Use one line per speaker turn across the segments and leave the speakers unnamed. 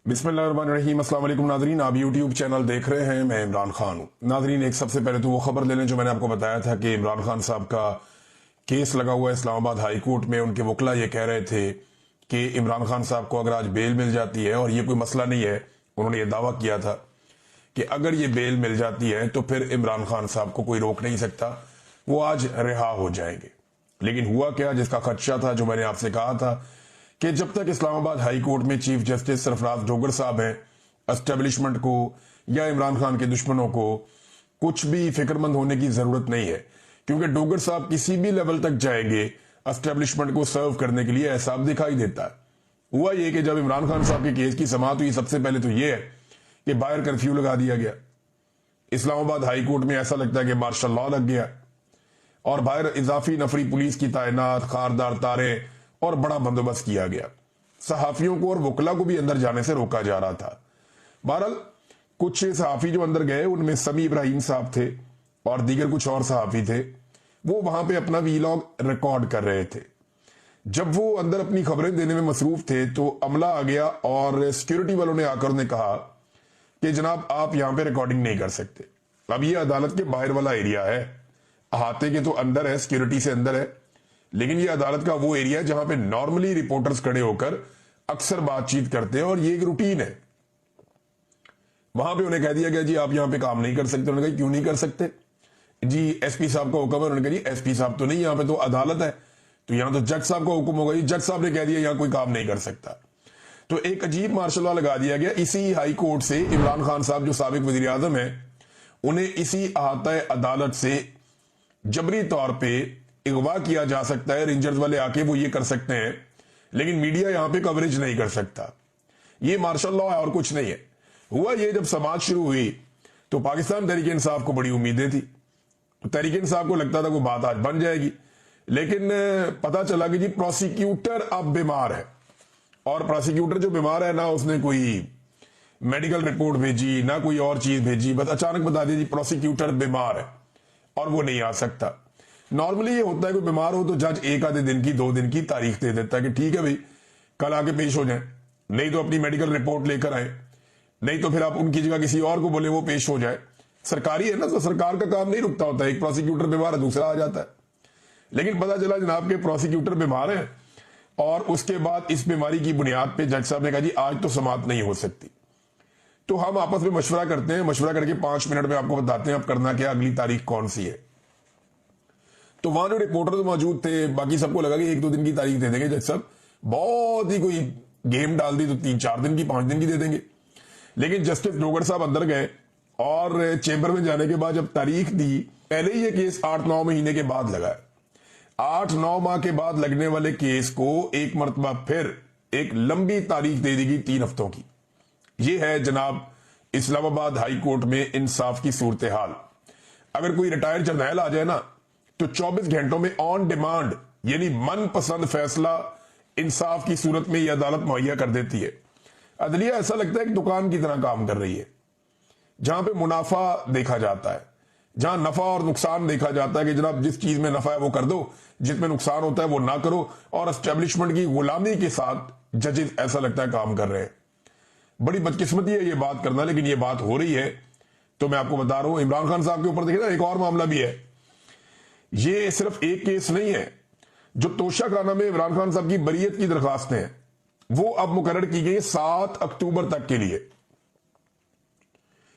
बिस्मिल्लाहिर्रहमानिर्रहीम। अस्सलाम वालेकुम नाजरीन, आप यूट्यूब चैनल देख रहे हैं, मैं इमरान खान हूँ। नाजरीन, एक सबसे पहले तो वो खबर ले लें जो मैंने आपको बताया था कि इमरान खान साहब का केस लगा हुआ है इस्लामाबाद हाई कोर्ट में। उनके वकला ये कह रहे थे कि इमरान खान साहब को अगर आज बेल मिल जाती है, और ये कोई मसला नहीं है, उन्होंने ये दावा किया था कि अगर ये बेल मिल जाती है तो फिर इमरान खान साहब को कोई रोक नहीं सकता, वो आज रिहा हो जाएंगे। लेकिन हुआ क्या, जिसका खदशा था, जो मैंने आपसे कहा था कि जब तक इस्लामाबाद हाई कोर्ट में चीफ जस्टिस सरफराज डोगर साहब हैं, एस्टेब्लिशमेंट को या इमरान खान के दुश्मनों को कुछ भी फिक्रमंद होने की जरूरत नहीं है, क्योंकि डोगर साहब किसी भी लेवल तक जाएंगे एस्टेब्लिशमेंट को सर्व करने के लिए, ऐसा दिखाई देता है। हुआ ये कि जब इमरान खान साहब के केस की समाअत हुई, सबसे पहले तो यह है कि बाहर कर्फ्यू लगा दिया गया। इस्लामाबाद हाई कोर्ट में ऐसा लगता है कि मार्शल लॉ लग गया, और बाहर इजाफी नफरी पुलिस की तैनात, खारदार तारे और बड़ा बंदोबस्त किया गया। सहाफियों को और वकला को भी अंदर जाने से रोका जा रहा था। बहरहाल कुछ सहाफी जो अंदर गए, उनमें समी इब्राहिम साहब थे और दीगर कुछ और सहाफी थे। वो वहां पे अपना वीलॉग रिकॉर्ड कर रहे थे। जब वो अंदर अपनी खबरें देने में मसरूफ थे तो अमला आ गया और सिक्योरिटी वालों ने आकर उन्हें कहा कि जनाब, आप यहां पे रिकॉर्डिंग नहीं कर सकते। अब ये अदालत के बाहर वाला एरिया है, अहाते के तो अंदर है, सिक्योरिटी से अंदर है, लेकिन ये अदालत का वो एरिया है जहां पे नॉर्मली रिपोर्टर्स खड़े होकर अक्सर बातचीत करते हैं, और ये एक रूटीन है। वहां पे उन्हें कह दिया गया, जी आप यहां पे काम नहीं कर सकते। उन्होंने कहा, क्यों नहीं कर सकते जी? एसपी साहब का हुक्म है। उन्होंने कहा, जी एसपी साहब तो नहीं, यहां पे तो अदालत है, तो यहां तो जज साहब का हुक्म होगा। जी जज साहब ने कह दिया यहां कोई काम नहीं कर सकता। तो एक अजीब मार्शल लॉ लगा दिया गया। इसी हाई कोर्ट से इमरान खान साहब जो साबिक वजीर आजम है, उन्हें इसी अहाता अदालत से जबरी तौर पर अगवा किया जा सकता है। रेंजर्स वाले आके वो ये कर सकते हैं, लेकिन मीडिया यहां पे कवरेज नहीं कर सकता। ये मार्शल लॉ है और कुछ नहीं है। हुआ ये, जब समाज शुरू हुई तो पाकिस्तान तहरीक इंसाफ को बड़ी उम्मीदें थी। तो तहरीक इंसाफ को लगता था वो बात आज बन जाएगी, लेकिन पता चला कि जी प्रोसिक्यूटर अब बीमार है। और प्रोसिक्यूटर जो बीमार है, ना उसने कोई मेडिकल रिपोर्ट भेजी, ना कोई और चीज भेजी, बस अचानक बता दिया जी प्रोसिक्यूटर बीमार है और वो नहीं आ सकता। नॉर्मली ये होता है कि बीमार हो तो जज एक आधे दिन की, 2 दिन की तारीख दे देता है कि ठीक है भाई, कल आके पेश हो जाए, नहीं तो अपनी मेडिकल रिपोर्ट लेकर आए, नहीं तो फिर आप उनकी जगह किसी और को बोले वो पेश हो जाए। सरकारी है ना, तो सरकार का काम नहीं रुकता होता है। एक प्रोसिक्यूटर बीमार है, दूसरा आ जाता है। लेकिन पता चला जनाब के प्रोसिक्यूटर बीमार है, और उसके बाद इस बीमारी की बुनियाद पर जज साहब ने कहा, जी आज तो समाअत नहीं हो सकती। तो हम आपस में मशवरा करते हैं, मशवरा करके 5 मिनट में आपको बताते हैं अब करना क्या, अगली तारीख कौन सी है। तो वहां जो रिपोर्टर मौजूद थे, बाकी सबको लगा कि 1-2 दिन की तारीख दे देंगे जज साहब, बहुत ही कोई गेम डाल दी तो 3-4 दिन की, 5 दिन की दे देंगे। लेकिन जस्टिस डोगर साहब अंदर गए और चेंबर में जाने के बाद जब तारीख दी, पहले ही ये केस 8-9 महीने के बाद लगा है। 8-9 माह के बाद लगने वाले केस को एक मरतबा फिर एक लंबी तारीख दे दी गई 3 हफ्तों की। ये है जनाब इस्लामाबाद हाई कोर्ट में इंसाफ की सूरत हाल। अगर कोई रिटायर्ड जर्नैल आ जाए ना, तो 24 घंटों में ऑन डिमांड, यानी मनपसंद फैसला इंसाफ की सूरत में यह अदालत मुहैया कर देती है। अदलिया ऐसा लगता है कि दुकान की तरह काम कर रही है, जहां पे मुनाफा देखा जाता है, जहां नफा और नुकसान देखा जाता है कि जनाब जिस चीज में नफा है वो कर दो, जिसमें नुकसान होता है वो ना करो। और एस्टेब्लिशमेंट की गुलामी के साथ जजेस ऐसा लगता है काम कर रहे हैं। बड़ी बदकिस्मती है ये बात करना, लेकिन ये बात हो रही है। तो मैं आपको बता रहा हूं, इमरान खान साहब के ऊपर देखिए ना, एक और मामला भी है। ये सिर्फ एक केस नहीं है। जो तोशा खाना में इमरान खान साहब की बरीयत की दरखास्तें हैं, वो अब मुकर्रर की गई 7 अक्टूबर तक के लिए।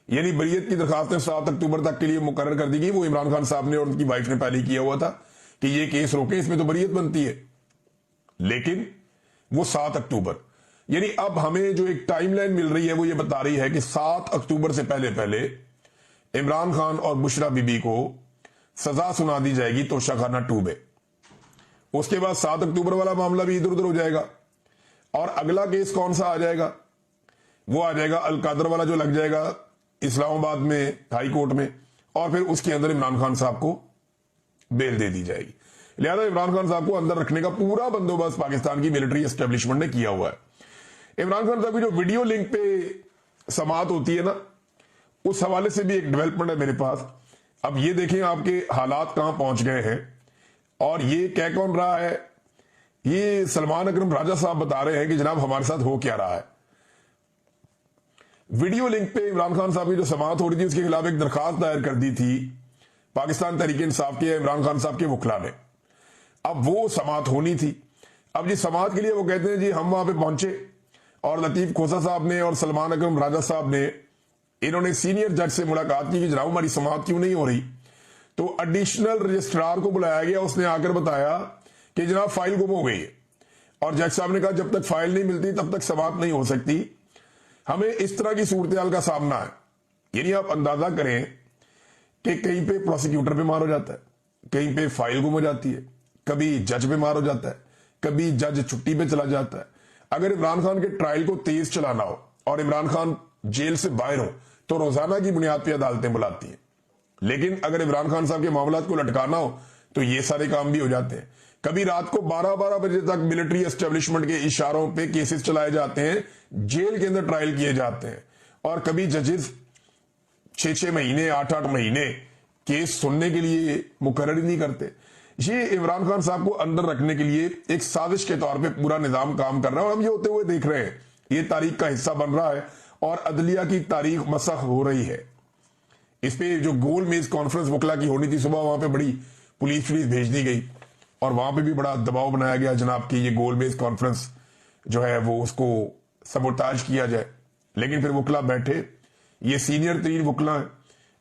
यानी बरीयत की दरखास्तें 7 अक्टूबर तक के लिए मुकर्रर कर दी गई। वो इमरान खान साहब ने और उनकी वाइफ ने पहले ही किया हुआ था कि ये केस रोके, इसमें तो बरीयत बनती है। लेकिन वो 7 अक्टूबर, यानी अब हमें जो एक टाइमलाइन मिल रही है वो ये बता रही है कि 7 अक्टूबर से पहले पहले इमरान खान और बुशरा बीबी को सजा सुना दी जाएगी तोशा खाना 2 में। उसके बाद 7 अक्टूबर वाला मामला भी इधर उधर हो जाएगा, और अगला केस कौन सा आ जाएगा? वो आ जाएगा अलकादर वाला, जो लग जाएगा इस्लामाबाद में हाई कोर्ट में, और फिर उसके अंदर इमरान खान साहब को बेल दे दी जाएगी। लिहाजा इमरान खान साहब को अंदर रखने का पूरा बंदोबस्त पाकिस्तान की मिलिट्री एस्टेब्लिशमेंट ने किया हुआ है। इमरान खान साहब की जो वीडियो लिंक पे समाअत होती है ना, उस हवाले से भी एक डेवलपमेंट है मेरे पास। अब ये देखें आपके हालात कहां पहुंच गए हैं, और ये कह कौन रहा है? ये सलमान अकरम राजा साहब बता रहे हैं कि जनाब हमारे साथ हो क्या रहा है। वीडियो लिंक पे इमरान खान साहब की जो समाअत हो रही थी उसके खिलाफ एक दरखास्त दायर कर दी थी पाकिस्तान तहरीक इंसाफ के इमरान खान साहब के वकला ने। अब वो समाअत होनी थी। अब जी समाअत के लिए वो कहते हैं जी हम वहां पे पहुंचे और लतीफ खोसा साहब ने और सलमान अकरम राजा साहब ने इन्होंने सीनियर जज से मुलाकात की कि जनाब हमारी समाअत क्यों नहीं हो रही। तो एडिशनल रजिस्ट्रार को बुलाया गया, उसने आकर बताया कि जनाब फाइल गुम हो गई है और जज साहब ने कहा जब तक फाइल नहीं मिलती तब तक समाअत नहीं हो सकती। हमें इस तरह की सूरत-ए-हाल का सामना है। यानी आप अंदाजा करें कि कहीं पे प्रोसिक्यूटर बीमार हो जाता है, कहीं पे फाइल गुम हो जाती है, कभी जज बीमार हो जाता है, कभी जज छुट्टी पे चला जाता है। अगर इमरान खान के ट्रायल को तेज चलाना हो और इमरान खान जेल से बाहर हो तो रोजाना की बुनियाद पर अदालतें बुलाती हैं, लेकिन अगर इमरान खान साहब के मामलात को लटकाना हो तो ये सारे काम भी हो जाते हैं। कभी रात को 12-12 बजे तक मिलिट्री एस्टेब्लिशमेंट के इशारों पे केसेस चलाए जाते हैं, जेल के अंदर ट्रायल किए जाते हैं, और कभी जजेस 6-6 महीने 8-8 महीने केस सुनने के लिए मुकर्रर ही नहीं करते। ये इमरान खान साहब को अंदर रखने के लिए एक साजिश के तौर पे पूरा निजाम काम कर रहा है और हम ये होते हुए देख रहे हैं। ये तारीख का हिस्सा बन रहा है और अदलिया की तारीख मसख हो रही है। इस पे जो गोल मेज कॉन्फ्रेंस वकला की होनी थी, सुबह वहां पे बड़ी पुलिस भेज दी गई और वहां पे भी बड़ा दबाव बनाया गया जनाब कि ये गोल मेज कॉन्फ्रेंस जो है वो उसको सबोटाज किया जाए। लेकिन फिर वकला बैठे, ये सीनियर 3 वकला हैं,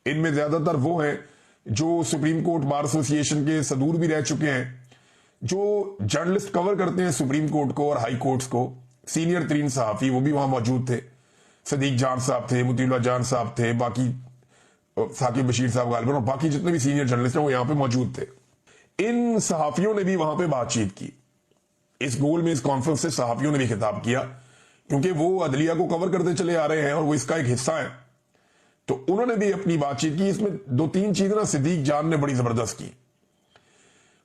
इनमें ज्यादातर वो हैं जो सुप्रीम कोर्ट बार एसोसिएशन के सदूर भी रह चुके हैं, जो जर्नलिस्ट कवर करते हैं सुप्रीम कोर्ट को और हाई कोर्ट्स को। सीनियर 3 सहाफी वो भी वहां मौजूद थे, सदीक जान साहब थे, मुतीउल्लाह जान साहब थे, बाकी साकिब बशीर साहब गालिबन और बाकी जितने भी सीनियर जर्नलिस्ट हैं वो यहां पे मौजूद थे। इन सहाफियों ने भी वहां पे बातचीत की। इस गोल में इस कॉन्फ्रेंस से सहाफियों ने भी खिताब किया क्योंकि वो अदलिया को कवर करते चले आ रहे हैं और वो इसका एक हिस्सा है, तो उन्होंने भी अपनी बातचीत की। इसमें 2-3 चीजें ना सदीक जान ने बड़ी जबरदस्त की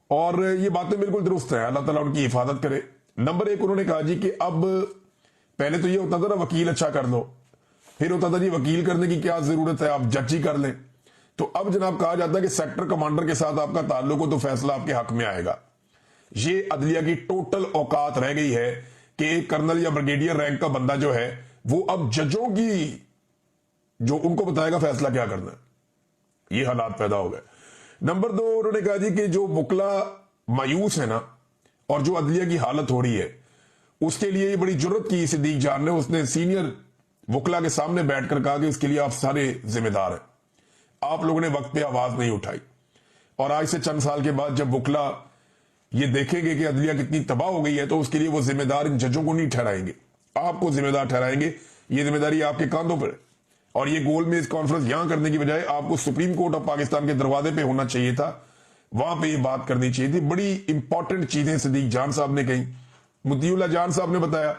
और ये बातें बिल्कुल दुरुस्त है, अल्लाह ताला उनकी हिफाजत करे। नंबर 1 उन्होंने कहा जी कि अब पहले तो ये होता था ना वकील अच्छा कर लो, फिर होता था जी वकील करने की क्या जरूरत है, आप जज ही कर लें। तो अब जनाब कहा जाता है कि सेक्टर कमांडर के साथ आपका ताल्लुक हो तो फैसला आपके हक में आएगा। ये अदलिया की टोटल औकात रह गई है कि एक कर्नल या ब्रिगेडियर रैंक का बंदा जो है वो अब जजों की जो उनको बताएगा फैसला क्या करना है। ये हालात पैदा हो गए। नंबर 2 उन्होंने कहा जी कि जो वकला मायूस है ना और जो अदलिया की हालत हो रही है उसके लिए ये बड़ी जुर्रत की सदीक जान ने, उसने सीनियर वकला के सामने बैठकर कहा कि इसके लिए आप सारे जिम्मेदार हैं, आप लोगों ने वक्त पे आवाज नहीं उठाई और आज से चंद साल के बाद जब वकला ये देखेंगे कि अदलिया कितनी तबाह हो गई है तो उसके लिए वो जिम्मेदार इन जजों को नहीं ठहराएंगे, आपको जिम्मेदार ठहराएंगे। ये जिम्मेदारी आपके कांधों पर है और ये गोल मेज कॉन्फ्रेंस यहां करने की बजाय आपको सुप्रीम कोर्ट ऑफ पाकिस्तान के दरवाजे पे होना चाहिए था, वहां पे ये बात करनी चाहिए थी। बड़ी इंपॉर्टेंट चीजें सदीक जान साहब ने कही। मुतीउल्लाह जान साहब ने बताया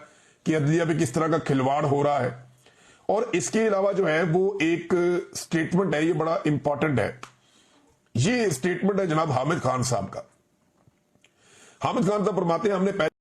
कि अदलिया पे किस तरह का खिलवाड़ हो रहा है और इसके अलावा जो है वो एक स्टेटमेंट है, ये बड़ा इंपॉर्टेंट है। ये स्टेटमेंट है जनाब हामिद खान साहब का। हामिद खान साहब फरमाते हैं हमने